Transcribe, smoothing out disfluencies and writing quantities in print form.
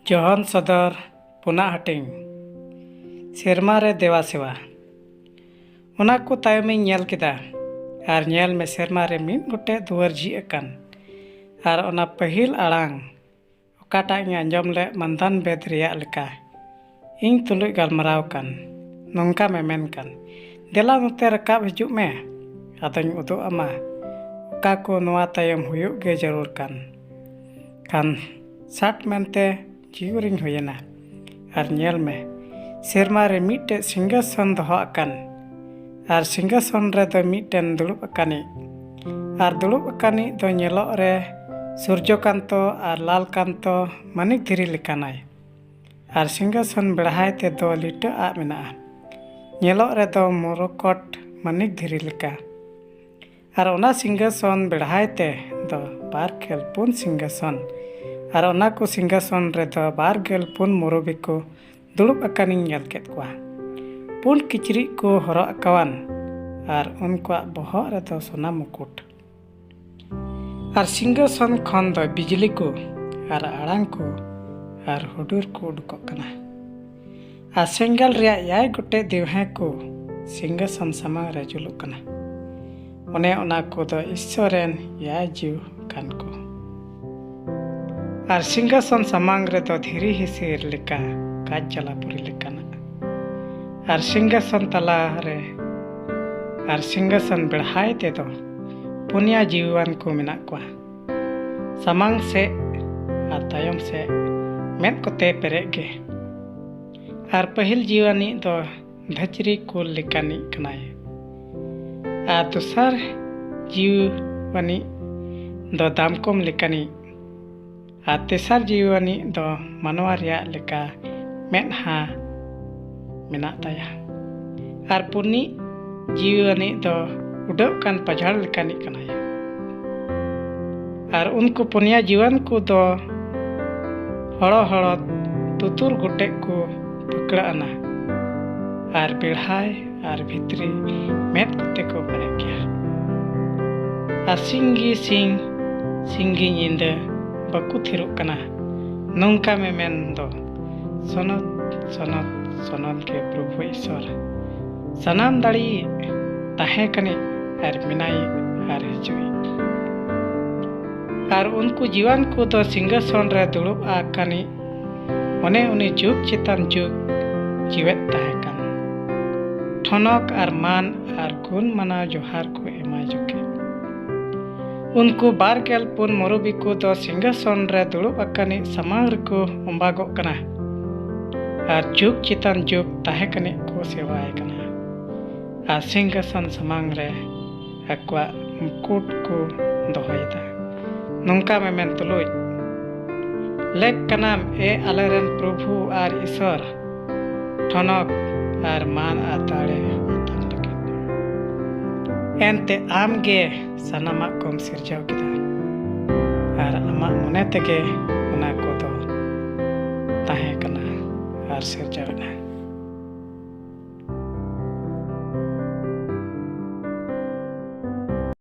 ᱡᱚᱦᱚᱱ ᱥᱚᱫᱚᱨ ᱯᱩᱱᱟᱜ ᱦᱟᱹᱴᱤᱧ ᱥᱮᱨᱢᱟ ᱨᱮ ᱫᱮᱣᱟ ᱥᱮᱣᱟ ᱚᱱᱟ ᱠᱚ ᱛᱟᱭᱚᱢᱤᱧ ᱧᱮᱞ ᱠᱮᱫᱟ ᱟᱨ ᱧᱮᱞ ᱢᱮ ᱥᱮᱨᱢᱟ ᱨᱮ ᱢᱤᱫ ᱜᱚᱴᱮᱡ ᱫᱩᱣᱟᱹᱨ ᱡᱷᱤᱡ ᱟᱠᱟᱱ ᱟᱨ ᱚᱱᱟ ᱯᱟᱹᱦᱤᱞ ᱟᱲᱟᱝ ᱚᱠᱟᱴᱟᱜ ᱤᱧ ᱟᱸᱡᱚᱢ ᱞᱮᱫ ᱢᱟᱱᱫᱟᱱ ᱵᱮᱫ ᱨᱮᱭᱟᱜ ᱞᱮᱠᱟ ᱤᱧ ᱛᱩᱞᱩᱡ ᱜᱟᱞᱢᱟᱨᱟᱣ ᱠᱟᱱ ᱱᱚᱝᱠᱟ ᱢᱮᱢᱮᱱ ᱠᱟᱱ ᱫᱮᱞᱟ ᱱᱚᱛᱮ ᱨᱟᱠᱟᱵ ᱦᱤᱡᱩᱜ ᱢᱮ ᱟᱫᱚᱧ ᱩᱫᱩᱜ ᱟᱢᱟ ᱚᱠᱟ ᱠᱚ ᱱᱚᱣᱟ ᱛᱟᱭᱚᱢ ᱦᱩᱭᱩᱜ ᱜᱮ ᱡᱟᱹᱨᱩᱲ ᱠᱟᱱ ᱥᱟᱴ ᱢᱮᱱᱛᱮ ᱡᱤᱣᱤᱨᱤᱧ ᱦᱩᱭᱮᱱᱟ ᱟᱨ ᱧᱮᱞ ᱢᱮ ᱥᱮᱨᱢᱟ ᱨᱮ ᱢᱤᱫᱴᱮᱡ ᱥᱤᱝᱦᱟᱥᱚᱱ ᱫᱚᱦᱚ ᱟᱠᱟᱱ ᱟᱨ ᱥᱤᱝᱦᱟᱥᱚᱱ ᱨᱮᱫᱚ ᱢᱤᱫᱴᱮᱱ ᱫᱩᱲᱩᱵ ᱟᱠᱟᱱᱤᱡ ᱟᱨ ᱫᱩᱲᱩᱵ ᱟᱠᱟᱱᱤᱡ ᱫᱚ ᱧᱮᱞᱚᱜ ᱨᱮ ᱥᱩᱨᱡᱚᱠᱟᱱᱛᱚ ᱟᱨ ᱞᱟᱞᱠᱟᱱᱛᱚ ᱢᱟᱹᱱᱤᱠ ᱫᱷᱤᱨᱤ ᱞᱮᱠᱟᱱᱟᱭ ᱟᱨ ᱥᱤᱝᱦᱟᱥᱚᱱ ᱵᱮᱲᱦᱟᱭ ᱛᱮᱫᱚ ᱞᱤᱴᱟᱹ ᱟᱜ ᱢᱮᱱᱟᱜᱼᱟ ᱧᱮᱞᱚᱜ ᱨᱮᱫᱚ ᱢᱚᱨᱚᱠᱚᱴ ᱢᱟᱹᱱᱤᱠ ᱫᱷᱤᱨᱤ ᱞᱮᱠᱟ ᱟᱨ ᱚᱱᱟ ᱥᱤᱝᱦᱟᱥᱚᱱ ᱵᱮᱲᱦᱟᱭ ᱛᱮ ᱫᱚ 24 ᱥᱤᱝᱦᱟᱥᱚᱱ ᱟᱨ ᱚᱱᱟ ᱠᱚ ᱥᱤᱝᱦᱟᱥᱚᱱ ᱨᱮᱫᱚ 24 ᱢᱩᱨᱩᱵᱤ ᱠᱚ ᱫᱩᱲᱩᱵ ᱟᱠᱟᱱᱤᱧ ᱧᱮᱞ ᱠᱮᱫ ᱠᱚᱣᱟ ᱯᱩᱸᱰ ᱠᱤᱪᱨᱤᱡ ᱠᱚ ᱦᱚᱨᱚᱜ ᱟᱠᱟᱣᱟᱱ ᱟᱨ ᱩᱱᱠᱩᱣᱟᱜ ᱵᱚᱦᱚᱜ ᱨᱮᱫᱚ ᱥᱚᱱᱟ ᱢᱩᱠᱩᱴ ᱟᱨ ᱥᱤᱝᱦᱟᱥᱚᱱ ᱠᱷᱚᱱ ᱫᱚ ᱵᱤᱡᱽᱞᱤ ᱠᱚ ᱟᱨ ᱟᱲᱟᱝ ᱠᱚ ᱟर हुडुर को उडुकोग कना आ सेंगल रे 6 गोटे दिवहे को सिंहासन सामांग रे जुलुग कना ओने ओना को दो ईश्वरेन 6 जीव कान को आर सिंहासन सामांग रे दो धीरी हिसिर लेका काज जलापुरी लेकाना आर सिंहासन तला रे आर सिंहासन बेढ़ाई ते दो पुनिया जीवान को मेना कोआ सामांग से आर तायम से मेद कोते पेरे गे आर पहिल जीवानी दो धचरी को लेकानी कनाय आर दूसर जीवानी दो दामकोम लेकानी आर तेसर जीवानी दो मानवा रिया लेका मेदहा मेना ताया आर पुनी जीवानी दो उडक कान पजाड़ लेकानी कनाय आर उनको पुनिया जीवन को दो हड़ो हड़ो तुतुर गोटे को पकड़ाना आर बेढ़ाई आर भितरी मेद कोते को बने गया आर सिंगी सिंगी नींद बकु थिरुक कना नौका में मेन दो सनत सनत सनत के प्रभु ईश्वर सनाम दाड़ी ताहे कने आर मिनाई आर हिजुई आर उनको जीवन को दो सिंहासन रे दुड़ुब आकानी ओने उनी जुग चितान जुग जीवित ताहेकान ठनक आर मान आर गुण मना जोहार को एमा जोके उनको 24 मुरुबी को दो सिंहासन रे दुड़ुब आकानी समांग को उम्बागो कना आर जुग चितान जुग ताहेकानी को सेवाए कना आर सिंहासन समांग रे अक्वा मुकुट को दोहयदा नौका में मेन तुलुज लेक कनाम ए आलेरन प्रभु आर ईश्वर ठनक आर मान आर दाड़े एनते आम गे सनामा कोम सिरजाव किदा आर आमा मने तेगे ओना को दो ताहे कना आर सिरजावना।